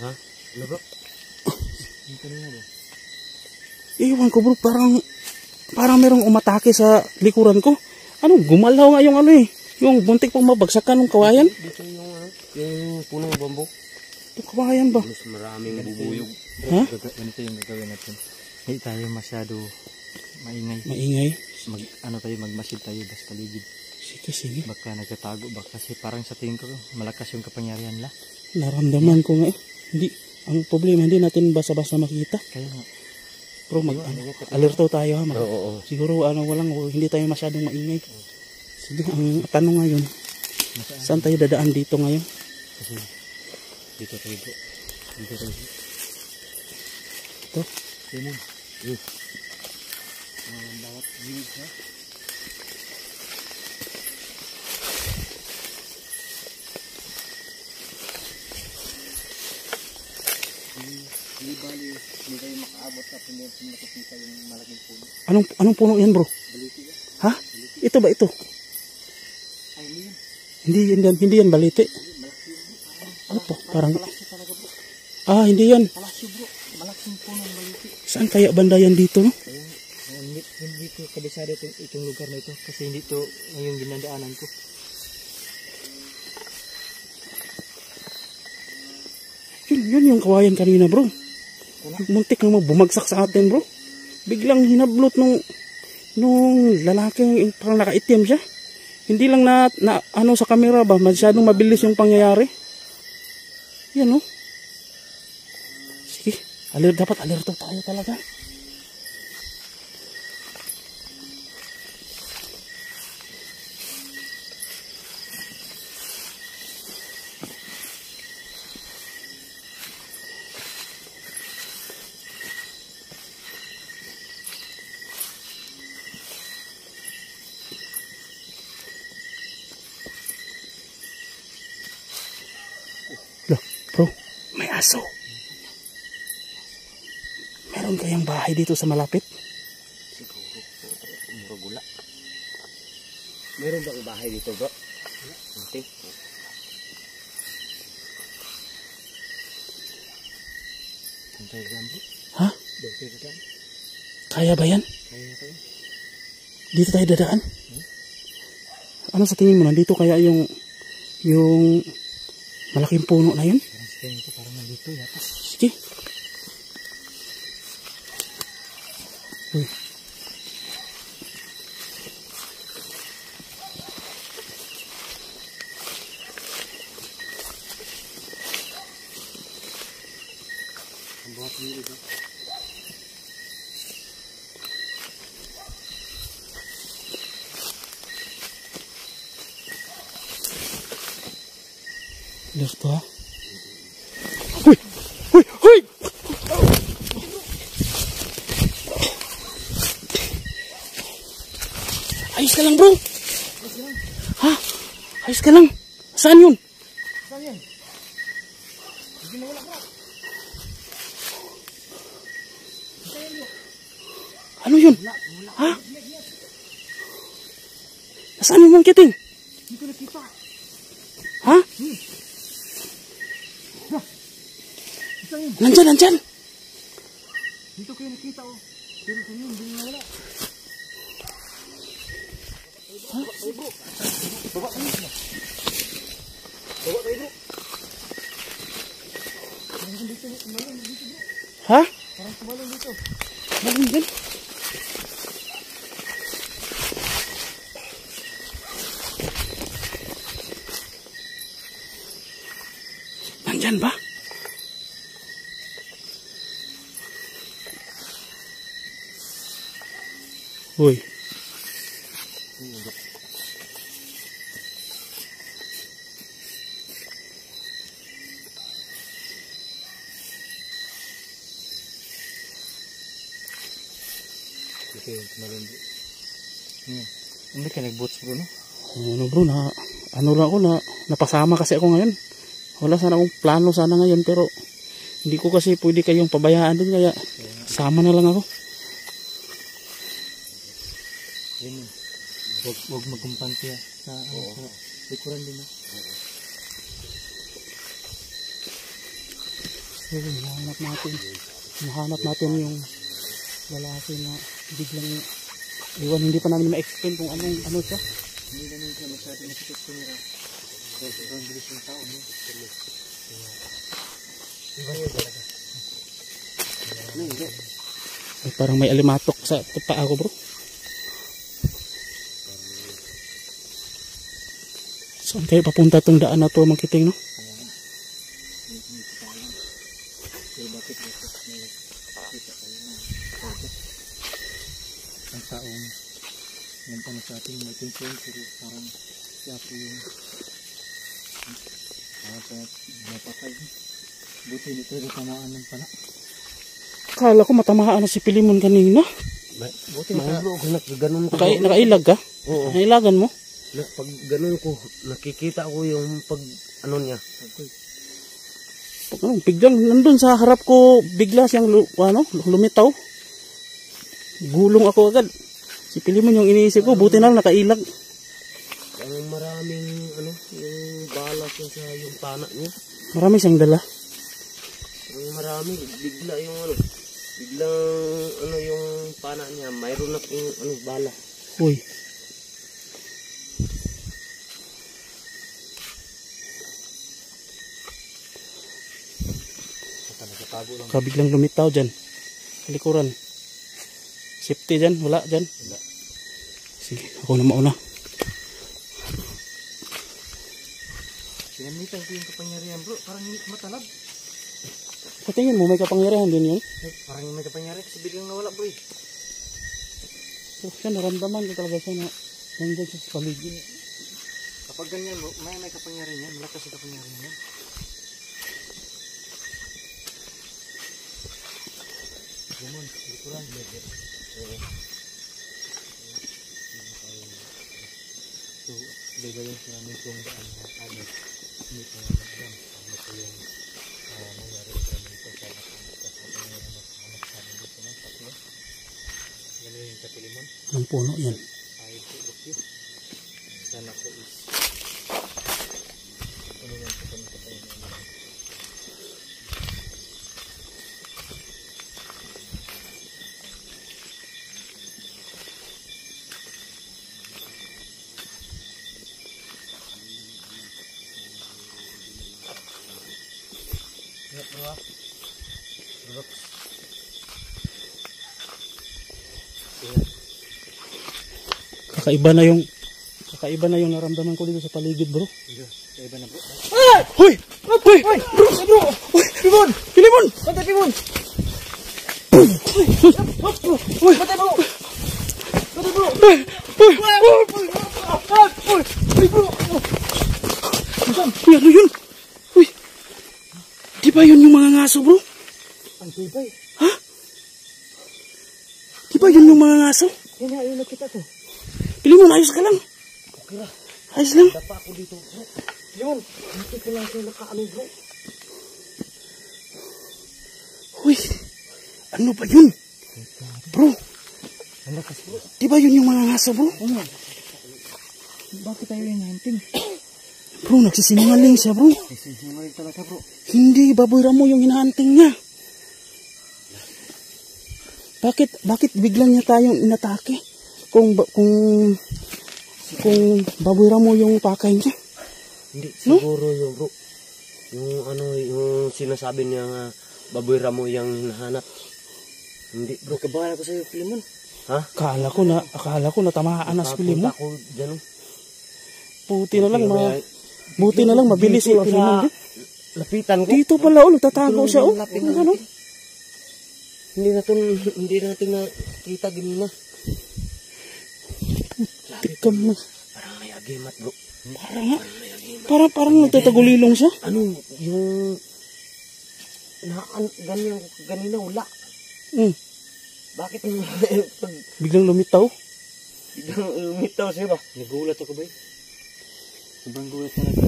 Ha? Ano bro? Iwan ko bro, parang merong umatake sa likuran ko. Ano, gumalaw nga yung ano eh. Yung buntik pang mabagsakan ng kawayan. Dito yung ano, yung punong bamboo. Ito kawayan ba? Mas maraming bubuyog. Ha? Ganito yung gagawin natin. Hindi tayo masyado maingay. Maingay? Magmasid tayo bas paligid. Sige. Baka nagtatago ba? Kasi parang sa tingin ko, malakas yung kapangyarihan nila. Naramdaman ko nga eh. Ang problema, hindi natin basta-basta makita. Kaya nga. Pero alerto tayo ha. Oo. Siguro hindi tayo masyadong maingay. Sige, ang tanong ngayon, saan tayo dadaan dito ngayon? Kasi dito tayo bro. Dito tayo. Ito? Yan. Bawat gilid ha. Hindi bali, hindi kayo makaabot sa pinakita yung malaking puno. Anong puno yan bro? Baliti yan. Ha? Ito ba ito? Ay, hindi yan. Hindi yan balite. Ano to? Parang... Ah, hindi yan. Palasyo bro. Malaking punong baliti. Saan kaya banda yan dito no? Hindi ko kabisado itong lugar na ito kasi hindi ito ngayong ginadaanan ko. Yun yung kawayan kanina bro. Muntik na bumagsak sa atin bro. Biglang hinablot nung lalaki parang nakaitim siya. Hindi lang na ano sa camera ba, masyadong mabilis yung pangyayari. Yan oh. Sige, dapat alerto tayo talaga. Bro, may aso. Meron kayang bahay dito sa malapit? Siguro. Murugula. Meron bang bahay dito bro? Okay. Antay lang bro. Ha? Kaya ba yan? Kaya tayo. Dito tayo dadaan? Ano sa tingin mo? Nandito kaya yung malaking puno na yun? Parang ito, parang nandito yata. Sige. Uy. Ang buhat nila ito. Alerto ha? Huy! Ayos ka lang bro. Ha? Ayos ka lang. Saan yun? Saan yan? Hindi na wala bro. Ano yun? Ha? Saan yung Mang Kiting? Hindi ko nakita. Ha? Nandyan. Dito kayo nakita oh. Pero sa inyo, hindi na wala. Ha? Ay bro. Baba kayo. Baba kayo bro. Parang dito bro. Ha? Parang tumalong dito. Malong din. Nandyan ba? Uy. Okay, tumalong bro. Hindi ka nag-boots bro no? Ano bro, napasama kasi ako ngayon. Wala sana akong plano sana ngayon pero hindi ko kasi pwede kayong pabayaan din kaya sama na lang ako. Yan. Huwag magkumpante sa likuran din. Ayun, mahanap natin yung lalaki na biglang iwan. Hindi pa namin ma-explain kung ano siya. Hindi naman siya masyado nakikita sa camera. Sobrang bilis yung tao, no? Iba yun talaga. Ay, parang may alimatok sa paa ko, bro. Saan kayo papunta tong daan na to, Mang Kiting, no? Ang taong nagtano sa ating may pinsin, pero parang siya po yung napatay. Buti dito yung tamaan ng pala. Akala ko matamaan na si Pilimon kanina. Buti Mga bro, kung ganun ko. Nakailag ka? Oo. Nailagan mo? Pag ganun ko, nakikita ko yung pag ano niya. Biglang nandun sa harap ko, bigla siyang lumitaw. Gulong ako agad. Si Pilimon yung iniisip ko, buti na lang nakailag. Ang maraming ano, yung balas yung sa yung pana niya. Marami siyang dala. Ang marami, bigla yung ano, biglang ano yung pana niya, mayroon na yung ano, bala. Uy. Kabiglang lumitaw dyan. Kalikuran. Safety dyan, wala dyan. Sige, ako na mauna. Sinamitan ko yung kapangyarihan, bro. Parang matalab. Patingin mo, may kapangyarihan din yun. Ay, parang may kapangyarihan kasi biglang nawala, bro. So, siya, naramdaman ko talaga siya na nandyan siya sa paligid. Kapag ganyan, bro, may kapangyarihan yan. Malakas yung kapangyarihan yan. Lemon, likuran, legit. So, gagawin siya namin kung daan na ano. Hindi pa naman dyan. Ano po yung nangyari sa dito sa nakakas at nangyari namin dito ng tatlo. Ganun yung kapilimon. Anong puno yan? Ay, look you. Sana ko is ano yung kapangyarihan. Kakaiba na yung naramdaman ko dito sa paligid, bro. Kaiba na, bro. Ay! Hoy! Hoy! Hoy! Bro! Bro! Pilimon! Pilimon! Patay, Pimon! Hoy! Patay, bro! Patay, bro! Hoy! Hoy! Hoy, bro! Hoy, ano yun? Hoy! Di ba yun yung mga ngaso, bro? Ang tibay. Ha? Di ba yun yung mga ngaso? Yan na, yung nakita ko. Pilimon, ayos ka lang. Okay na. Ayos lang. Dapa ako dito, bro. Yun! Dito ko lang siya nakaano, bro. Hoy! Ano ba yun? Bro! Ang lakas, bro. Di ba yun yung mga ngaso, bro? Ano? Bakit tayo yung hunting? Bro, nagsisinungaling siya, bro. Sinungaling talaga, bro. Hindi, baboy ramo yung hinahunting niya. Bakit biglang niya tayong inatake? Kung baboy ramo yung pakay niya. Hindi, siguro yung bro, yung ano, yung sinasabi niya nga, baboy ramo yung hinahanap. Hindi bro, Kabahan ako sa'yo, Pilimon. ha? Akala ko natamaan na si Pilimon. Ako dyan. Buti na lang mabilis si Dito Pilimon. sa lapitan ko. Dito pala, nagtatago siya, oh. Lapit Ano, na ano? Hindi natin nakita ganina. Tikam na. Parang may agimat bro. Parang nagtatagulilong siya. Ano, yung ganina wala. Bakit pag Biglang lumitaw. biglang lumitaw siya ba? Nagulat ako, ba? Sobrang gulat talaga.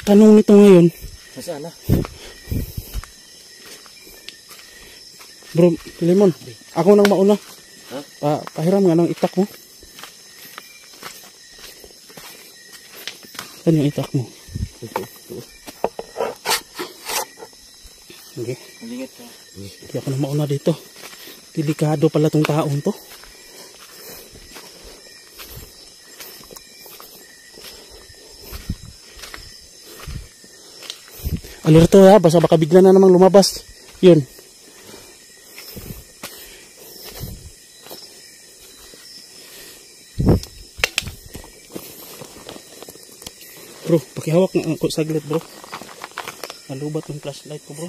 Tanong nito ngayon, Nasaan na? bro, Pilimon, ako nang mauna. Ha? Pahiram nga ng itak mo. Saan yung itak mo? Okay. Mag-ingat ka. Hindi ako na mauna dito. Delikado pala tong taon to. Alerto ha, basta baka bigla na namang lumabas. Yun. Bro, pakihawak nga ako saglit bro. Nalubat yung flashlight ko bro.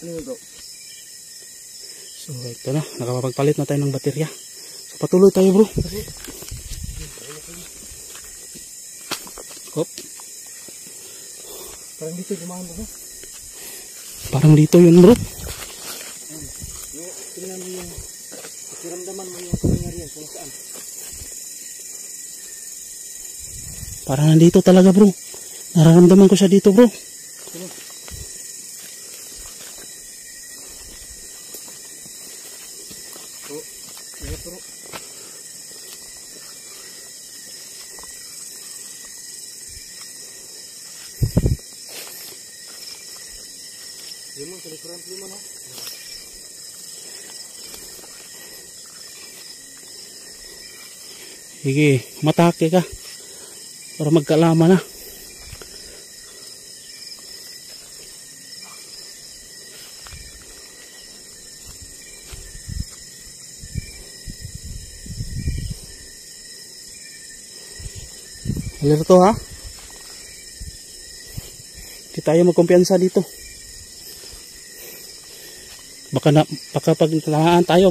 Ano bro? So ito na, nakapagpalit na tayo ng baterya. So patuloy tayo bro. Hop. Parang dito dumaan bro. Parang dito yun bro. Tingnan mo yung pakiramdaman mo yung kapangyarihan kung saan. Parang nandito talaga bro. Nararamdaman ko siya dito bro. Bro, ingat bro. Limon, sa likuran limon ha. Sige, matake ka. Para magkalaman na. Alerto ha. Hindi tayo magkumpiyansa dito. Baka pag nalahaan tayo,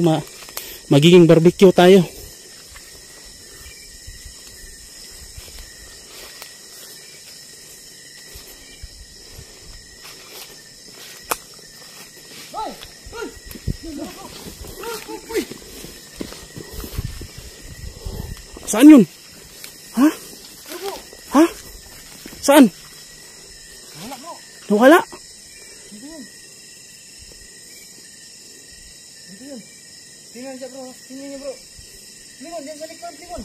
magiging barbecue tayo. Saan yun? Ha? Ha? Saan? Nawala? Tingnan siya bro, tingnan niya bro. Limon, diyan sa likod, limon.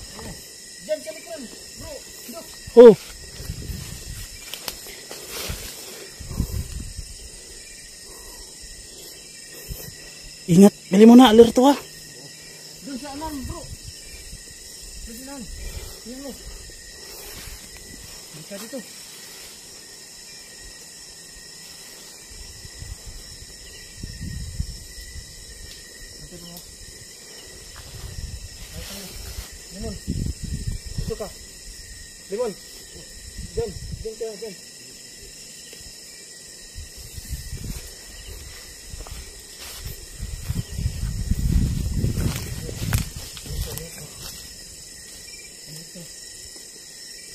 Diyan sa likod, bro. Dok. Oh. Ingat, bili mo na, alerto ha. Doon sa anan bro. Doon sa anan. Tingnan mo. Bisa dito. Limon. Dito ka. Limon. Diyan. Diyan ka. Diyan.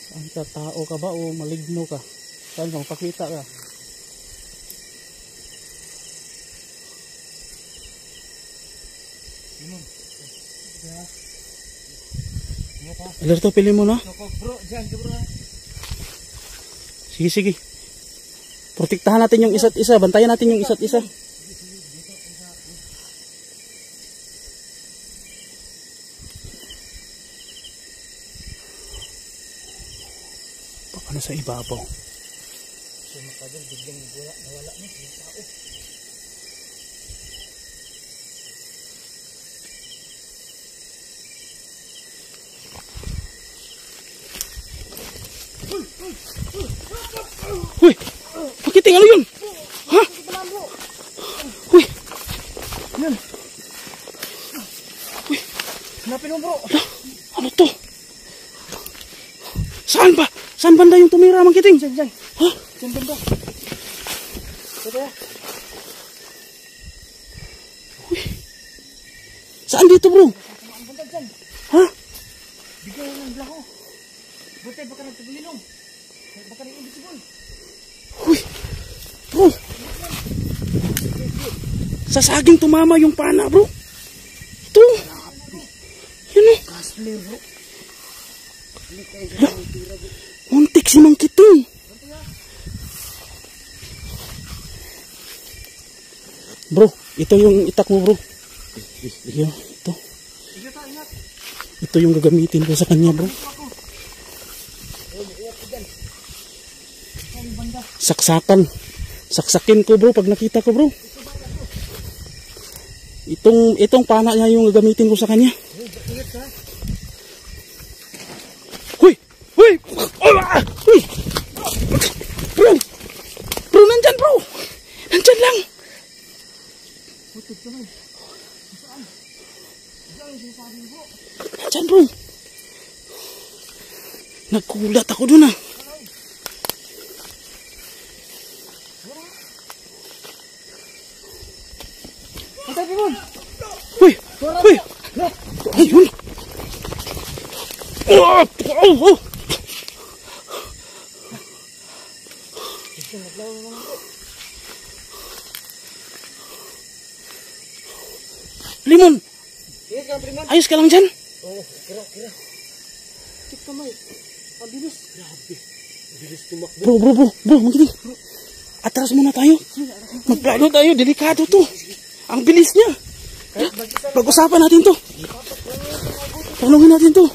Saan ka? Tao ka ba o maligno ka? Saan ka? Magpakita ka. Limon. Alerto, pili mo na. Bro, diyan ka bro. Sige, sige. Protektahan natin yung isa't isa. Bantayan natin yung isa't isa. Baka nasa ibabaw. So makadal, biglang nawala na yung tao. Huy! Pakiting, ano yun? Ha? Huy! Yan. Uy, hanapin mo bro. Ano to? Saan ba? Saan banda yung tumira, Mang Kiting? Diyan. Ha? Diyan banda. Ito ya. Huy! Saan dito bro? Ang banda dyan. Ha? Bigyan ng blaho. Buti baka nagtagulilong. Baka nag-invisible. Huy! Bro! Sa saging tumama yung pana bro. Ito. Yan o. Kasli bro. Muntik si Mang Kiting. Bro, ito yung itak mo bro. Ito. Sige ta, ingat. Ito yung gagamitin ko sa kanya bro. saksakin ko bro pag nakita ko bro. Itong pana niya yung gagamitin ko sa kanya. Huy! Huy! Huy! Bro, nandyan bro! Nandyan lang! Nandyan bro! Nagkulat ako dun ah. Huy! Huy! Ayun! Oh! Oh! Oh! Limon! Ayos ka lang dyan? Oo, kira. Cik kamay. Ang bilis. Grabe. Bilis tumakbo. Bro, magiling. Atras muna tayo. Magplano tayo, delikado to. Ang bilis niya. Pag-usapan natin to. Tanungin natin to.